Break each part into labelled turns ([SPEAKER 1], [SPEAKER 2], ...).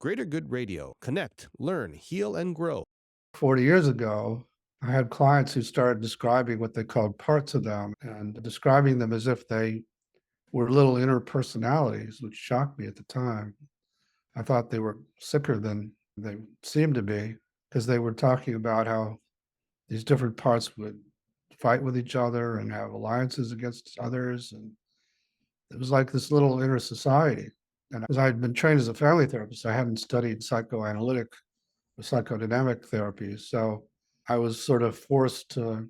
[SPEAKER 1] Greater Good Radio. Connect, learn, heal, and grow.
[SPEAKER 2] 40 years ago, I had clients who started describing what they called parts of them and describing them as if they were little inner personalities, which shocked me at the time. I thought they were sicker than they seemed to be because they were talking about how these different parts would fight with each other and have alliances against others. And it was like this little inner society. And as I had been trained as a family therapist, I hadn't studied psychoanalytic or psychodynamic therapies. So I was sort of forced to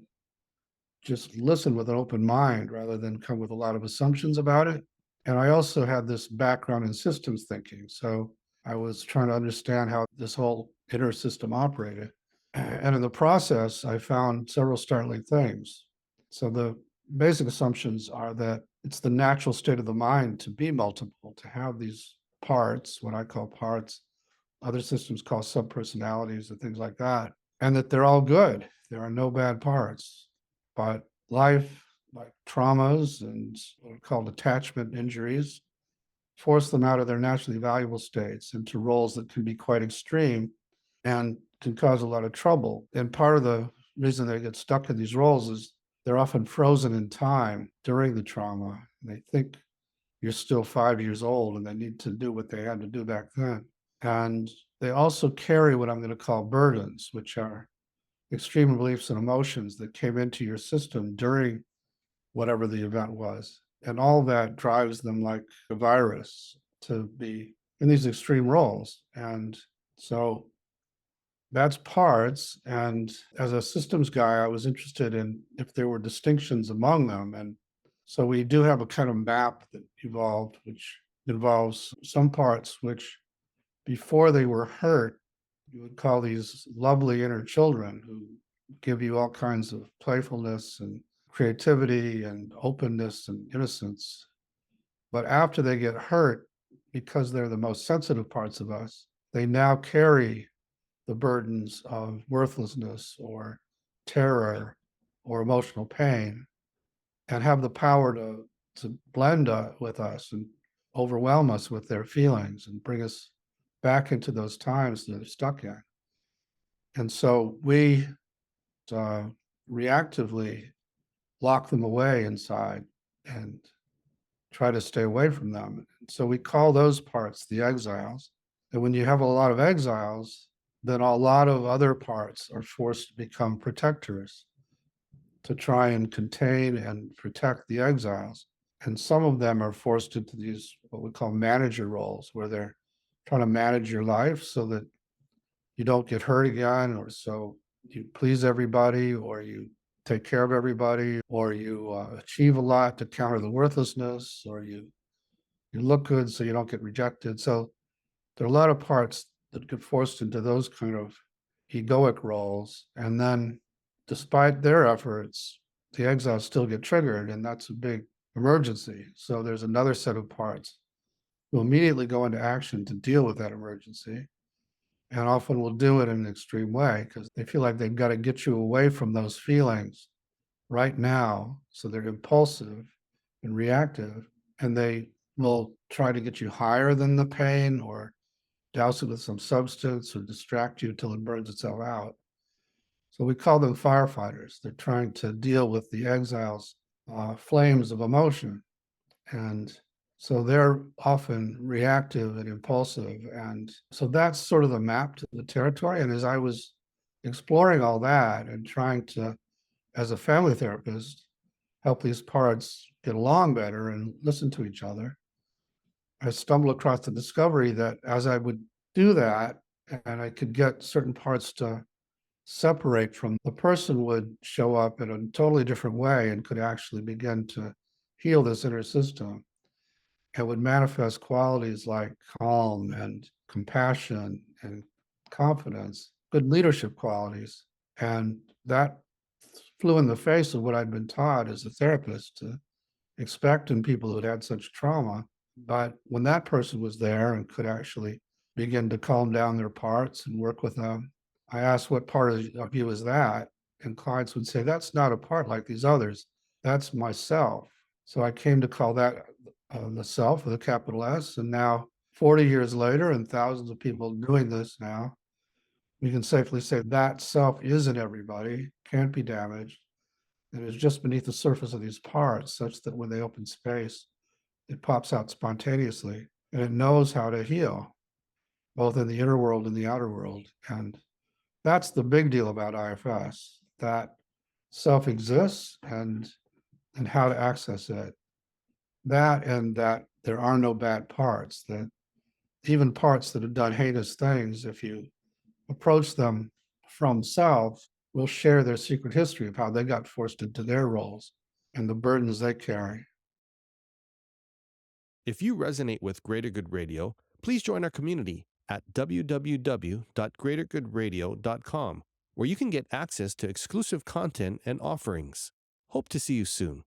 [SPEAKER 2] just listen with an open mind rather than come with a lot of assumptions about it. And I also had this background in systems thinking. So I was trying to understand how this whole inner system operated. And in the process, I found several startling things. So the basic assumptions are that it's the natural state of the mind to be multiple, to have these parts, what I call parts, other systems call subpersonalities and things like that, and that they're all good. There are no bad parts. But life, like traumas and what are called attachment injuries, force them out of their naturally valuable states into roles that can be quite extreme and can cause a lot of trouble. And part of the reason they get stuck in these roles is they're often frozen in time during the trauma. They think you're still 5 years old and they need to do what they had to do back then. And they also carry what I'm going to call burdens, which are extreme beliefs and emotions that came into your system during whatever the event was. And all that drives them like a virus to be in these extreme roles. And so that's parts. And as a systems guy, I was interested in if there were distinctions among them. And so we do have a kind of map that evolved, which involves some parts which before they were hurt, you would call these lovely inner children who give you all kinds of playfulness and creativity and openness and innocence. But after they get hurt, because they're the most sensitive parts of us, they now carry the burdens of worthlessness or terror or emotional pain and have the power to blend with us and overwhelm us with their feelings and bring us back into those times that they're stuck in. And so we reactively lock them away inside and try to stay away from them. So we call those parts the exiles. And when you have a lot of exiles, then a lot of other parts are forced to become protectors to try and contain and protect the exiles. And some of them are forced into these, what we call manager roles, where they're trying to manage your life so that you don't get hurt again, or so you please everybody, or you take care of everybody, or you achieve a lot to counter the worthlessness, or you look good so you don't get rejected. So there are a lot of parts that get forced into those kind of egoic roles. And then despite their efforts, the exiles still get triggered, and that's a big emergency. So there's another set of parts who immediately go into action to deal with that emergency, and often will do it in an extreme way because they feel like they've got to get you away from those feelings right now. So they're impulsive and reactive, and they will try to get you higher than the pain or douse it with some substance or distract you till it burns itself out. So we call them firefighters. They're trying to deal with the exiles' flames of emotion. And so they're often reactive and impulsive. And so that's sort of the map to the territory. And as I was exploring all that and trying to, as a family therapist, help these parts get along better and listen to each other, I stumbled across the discovery that as I would do that, and I could get certain parts to separate from the person would show up in a totally different way and could actually begin to heal this inner system. It would manifest qualities like calm and compassion and confidence, good leadership qualities. And that flew in the face of what I'd been taught as a therapist to expect in people who had such trauma. But when that person was there and could actually begin to calm down their parts and work with them, I asked, what part of you is that? And clients would say, that's not a part like these others. That's myself. So I came to call that the self with a capital S. And now 40 years later, and thousands of people doing this now, we can safely say that self is in everybody, can't be damaged, and is just beneath the surface of these parts, such that when they open space, it pops out spontaneously, and it knows how to heal, both in the inner world and the outer world. And that's the big deal about IFS, that self exists and how to access it. That and that there are no bad parts, that even parts that have done heinous things, if you approach them from self, will share their secret history of how they got forced into their roles and the burdens they carry.
[SPEAKER 1] If you resonate with Greater Good Radio, please join our community at www.greatergoodradio.com, where you can get access to exclusive content and offerings. Hope to see you soon.